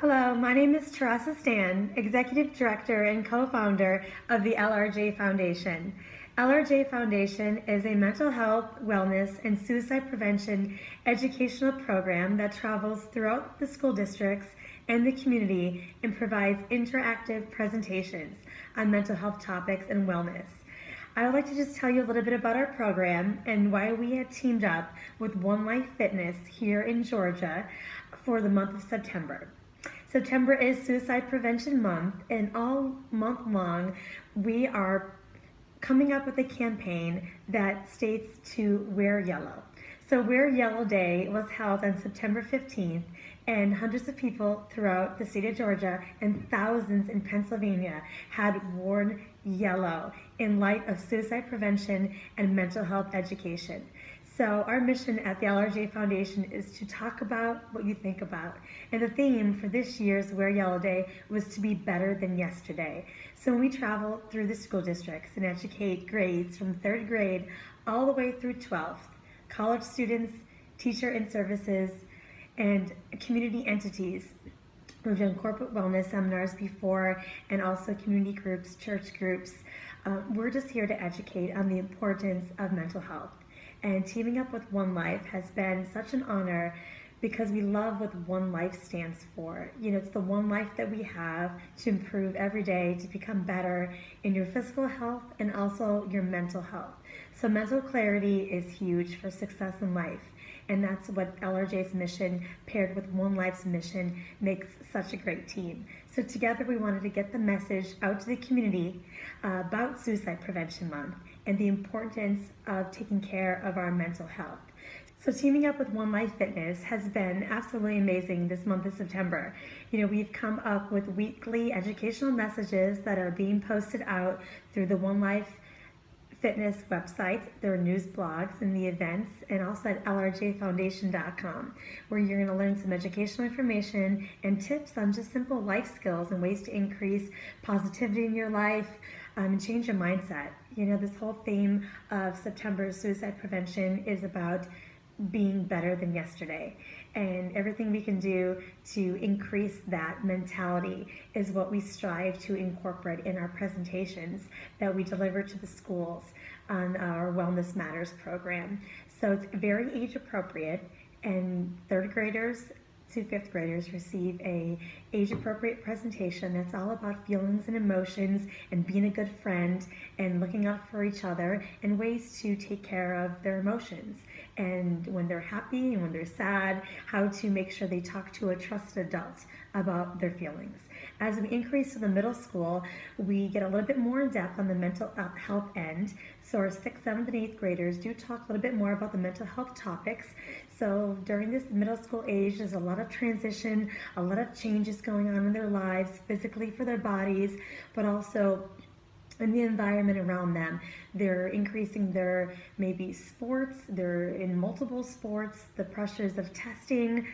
Hello, my name is Teressa Stann, Executive Director and co-founder of the LRJ Foundation. LRJ Foundation is a mental health, wellness, and suicide prevention educational program that travels throughout the school districts and the community and provides interactive presentations on mental health topics and wellness. I would like to just tell you a little bit about our program and why we have teamed up with One Life Fitness here in Georgia for the month of September. September is Suicide Prevention Month, and all month long we are coming up with a campaign that states to wear yellow. So Wear Yellow Day was held on September 15th, and hundreds of people throughout the state of Georgia and thousands in Pennsylvania had worn yellow in light of suicide prevention and mental health education. So our mission at the LRJ Foundation is to talk about what you think about. And the theme for this year's Wear Yellow Day was to be better than yesterday. So when we travel through the school districts and educate grades from 3rd grade all the way through 12th, college students, teacher and services, and community entities. We've done corporate wellness seminars before, and also community groups, church groups. We're just here to educate on the importance of mental health. And teaming up with One Life has been such an honor because we love what One Life stands for. You know, it's the one life that we have to improve every day, to become better in your physical health and also your mental health. So mental clarity is huge for success in life. And that's what LRJ's mission paired with One Life's mission makes such a great team. So together we wanted to get the message out to the community about Suicide Prevention Month and the importance of taking care of our mental health. So teaming up with One Life Fitness has been absolutely amazing this month of September. You know, we've come up with weekly educational messages that are being posted out through the One Life Fitness websites, their news blogs and the events, and also at lrjfoundation.com, where you're going to learn some educational information and tips on just simple life skills and ways to increase positivity in your life and change your mindset. You know, this whole theme of September's suicide prevention is about being better than yesterday, and everything we can do to increase that mentality is what we strive to incorporate in our presentations that we deliver to the schools on our Wellness Matters program. So it's very age appropriate, and 3rd graders to 5th graders receive a age-appropriate presentation that's all about feelings and emotions and being a good friend and looking out for each other and ways to take care of their emotions. And when they're happy and when they're sad, how to make sure they talk to a trusted adult about their feelings. As we increase to the middle school, we get a little bit more in depth on the mental health end. So our 6th, 7th, and 8th graders do talk a little bit more about the mental health topics. So during this middle school age, there's a lot of transition, a lot of changes going on in their lives, physically for their bodies, but also in the environment around them. They're increasing their maybe sports, they're in multiple sports, the pressures of testing,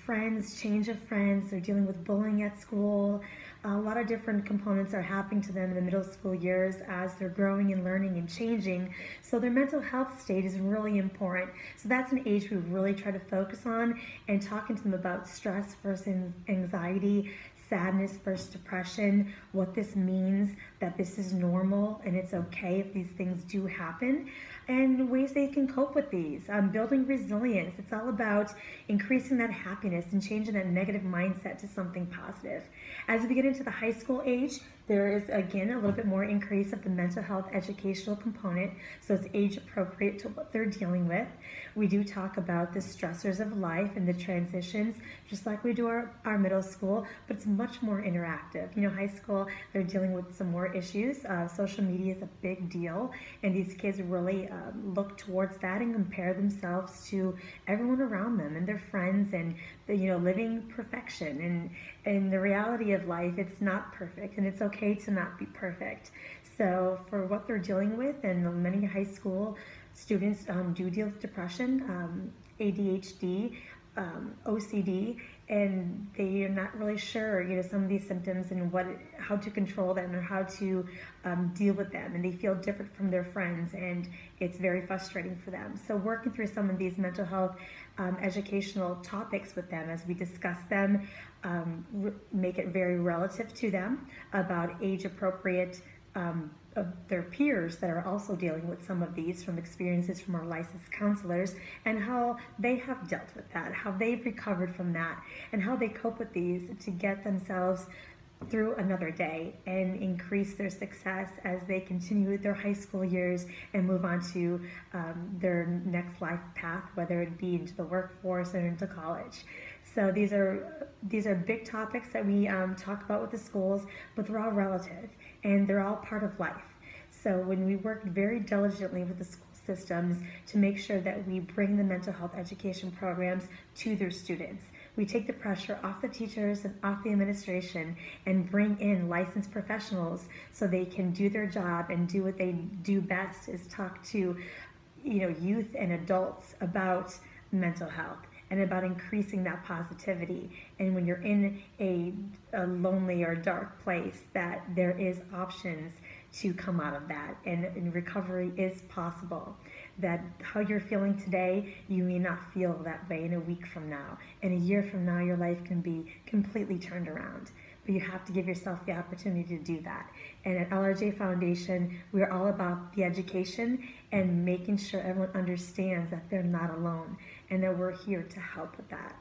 friends, change of friends, they're dealing with bullying at school. A lot of different components are happening to them in the middle school years as they're growing and learning and changing. So their mental health state is really important. So that's an age we really try to focus on, and talking to them about stress versus anxiety, sadness versus depression, what this means, that this is normal and it's okay if these things do happen, and ways they can cope with these. Building resilience. It's all about increasing that happiness and changing that negative mindset to something positive. As we get into the high school age, there is again a little bit more increase of the mental health educational component, so it's age appropriate to what they're dealing with. We do talk about the stressors of life and the transitions, just like we do our middle school, but it's much more interactive. You know, high school, they're dealing with some more issues. Social media is a big deal, and these kids really look towards that and compare themselves to everyone around them and their friends, and living perfection. And the reality of life, it's not perfect, and it's okay to not be perfect. So for what they're dealing with, and many high school students do deal with depression, ADHD, OCD, and they are not really sure, some of these symptoms and how to control them or how to deal with them, and they feel different from their friends, and it's very frustrating for them. So working through some of these mental health educational topics with them as we discuss them, make it very relative to them about age-appropriate of their peers that are also dealing with some of these from experiences from our licensed counselors, and how they have dealt with that, how they've recovered from that, and how they cope with these to get themselves through another day and increase their success as they continue with their high school years and move on to their next life path, whether it be into the workforce or into college. So these are big topics that we talk about with the schools, but they're all relative and they're all part of life. So when we work very diligently with the school systems to make sure that we bring the mental health education programs to their students, we take the pressure off the teachers and off the administration and bring in licensed professionals so they can do their job and do what they do best, is talk to youth and adults about mental health and about increasing that positivity. And when you're in a lonely or dark place, that there is options to come out of that, and recovery is possible. That how you're feeling today, you may not feel that way in a week from now. In a year from now, your life can be completely turned around. But you have to give yourself the opportunity to do that. And at LRJ Foundation, we're all about the education and making sure everyone understands that they're not alone and that we're here to help with that.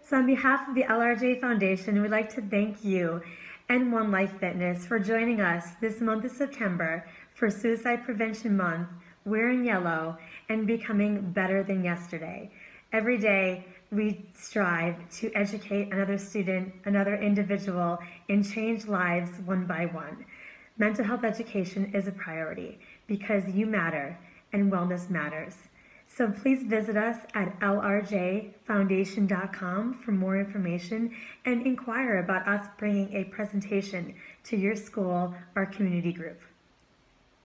So on behalf of the LRJ Foundation, we'd like to thank you and One Life Fitness for joining us this month of September for Suicide Prevention Month, Wearing Yellow, and Becoming Better Than Yesterday. Every day, we strive to educate another student, another individual, and change lives one by one. Mental health education is a priority because you matter and wellness matters. So please visit us at lrjfoundation.com for more information and inquire about us bringing a presentation to your school or community group.